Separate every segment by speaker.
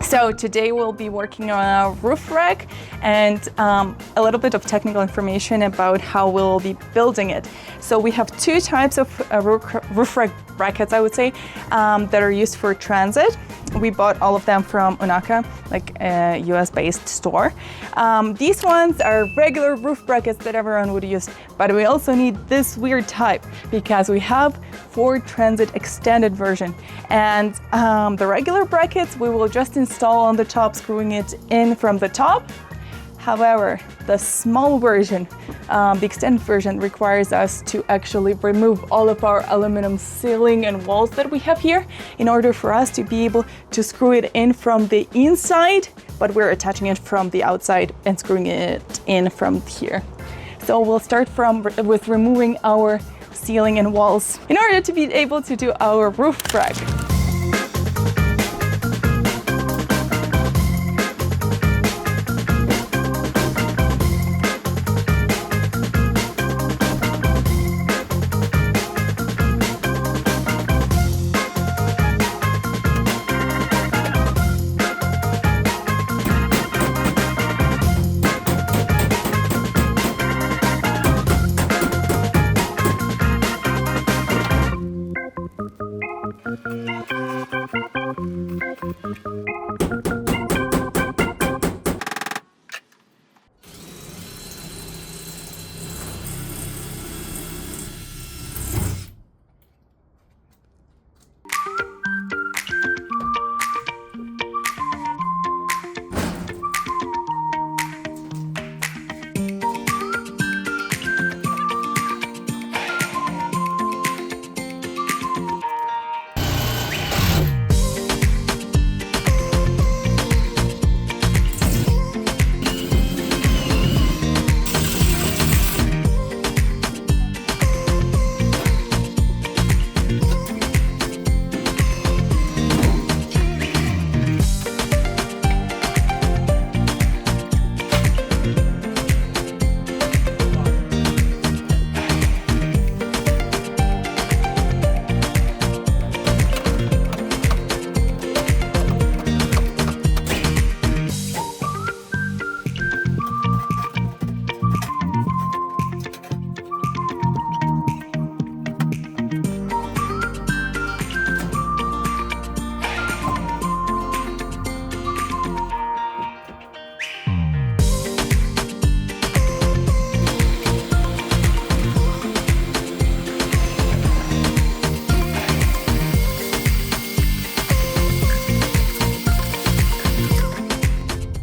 Speaker 1: So today we'll be working on a roof rack and a little bit of technical information about how we'll be building it. So we have two types of roof rack brackets, I would say, that are used for transit. We bought all of them from Unaka, like a US-based store. These ones are regular roof brackets that everyone would use, but we also need this weird type because we have for transit extended version. And the regular brackets we will just install on the top, screwing it in from the top. However, the small version, the extended version, requires us to actually remove all of our aluminum ceiling and walls that we have here in order for us to be able to screw it in from the inside, but we're attaching it from the outside and screwing it in from here. So we'll start with removing our ceiling and walls in order to be able to do our roof rack.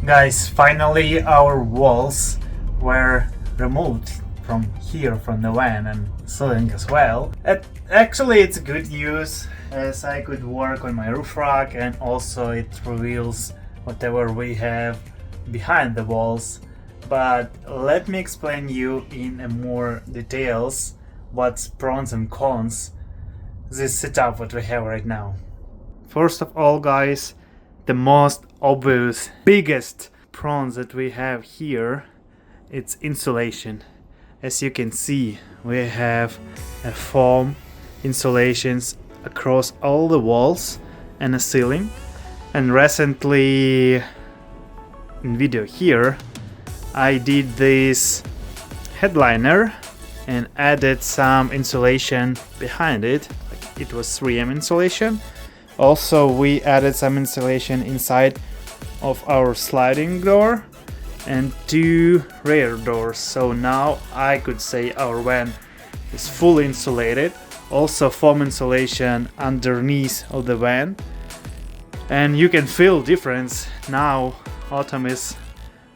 Speaker 2: Guys, finally our walls were removed from here, from the van and ceiling as well. Actually it's good use, as I could work on my roof rack, and also it reveals whatever we have behind the walls. But let me explain you in more details what's pros and cons this setup what we have right now. First of all, guys, the most obvious, biggest pros that we have here, it's insulation. As you can see, we have a foam insulations across all the walls and the ceiling. And recently, in video here, I did this headliner and added some insulation behind it. Like it was 3M insulation. Also, we added some insulation inside of our sliding door and 2 rear doors. So now I could say our van is fully insulated. Also foam insulation underneath of the van. And you can feel difference now. Autumn is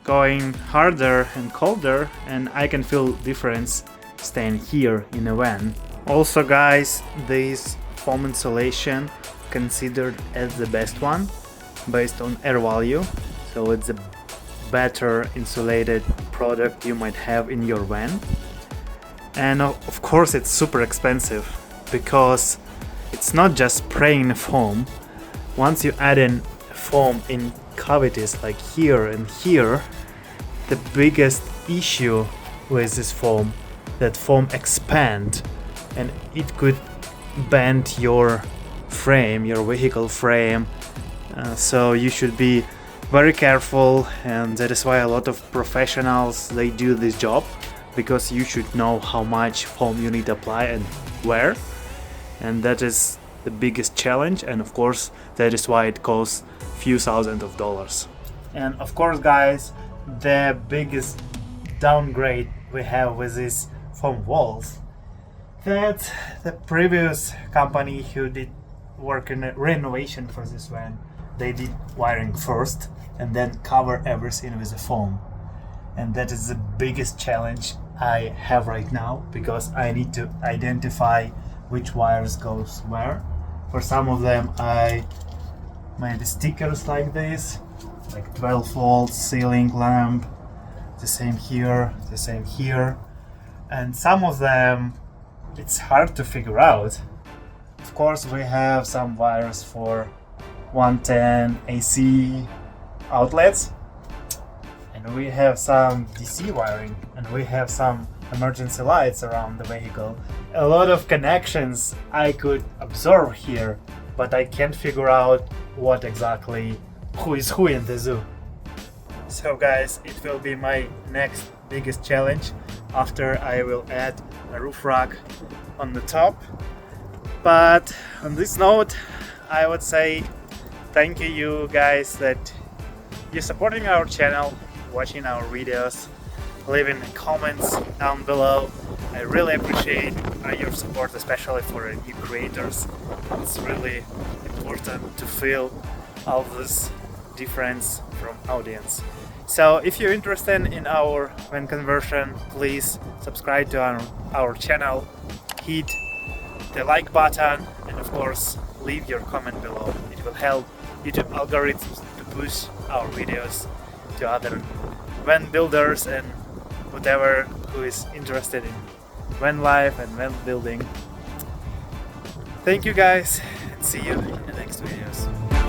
Speaker 2: going harder and colder, and I can feel difference staying here in the van. Also, guys, this foam insulation considered as the best one based on air value, so it's a better insulated product you might have in your van. And of course it's super expensive because it's not just spraying the foam. Once you add in foam in cavities like here and here, the biggest issue with this foam, that foam expand and it could bend your frame, your vehicle frame, so you should be very careful, and that is why a lot of professionals they do this job, because you should know how much foam you need to apply and where, and that is the biggest challenge, and of course that is why it costs few thousands of dollars. And of course guys, the biggest downgrade we have with these foam walls, that the previous company who did work in a renovation for this van, they did wiring first and then cover everything with the foam, and that is the biggest challenge I have right now, because I need to identify which wires goes where. For some of them I made stickers like this, like 12 volt ceiling lamp, the same here, the same here, and some of them it's hard to figure out. Of course we have some wires for 110 AC outlets, and we have some DC wiring, and we have some emergency lights around the vehicle. A lot of connections I could observe here, but I can't figure out what exactly who is who in the zoo. So guys, it will be my next biggest challenge after I will add a roof rack on the top. But on this note, I would say thank you guys that you're supporting our channel, watching our videos, leaving comments down below. I really appreciate your support, especially for new creators. It's really important to feel all this difference from audience. So if you're interested in our van conversion, please subscribe to our channel, hit the like button, and of course leave your comment below. It will help YouTube algorithms to push our videos to other van builders and whatever who is interested in van life and van building. Thank you guys, and see you in the next videos.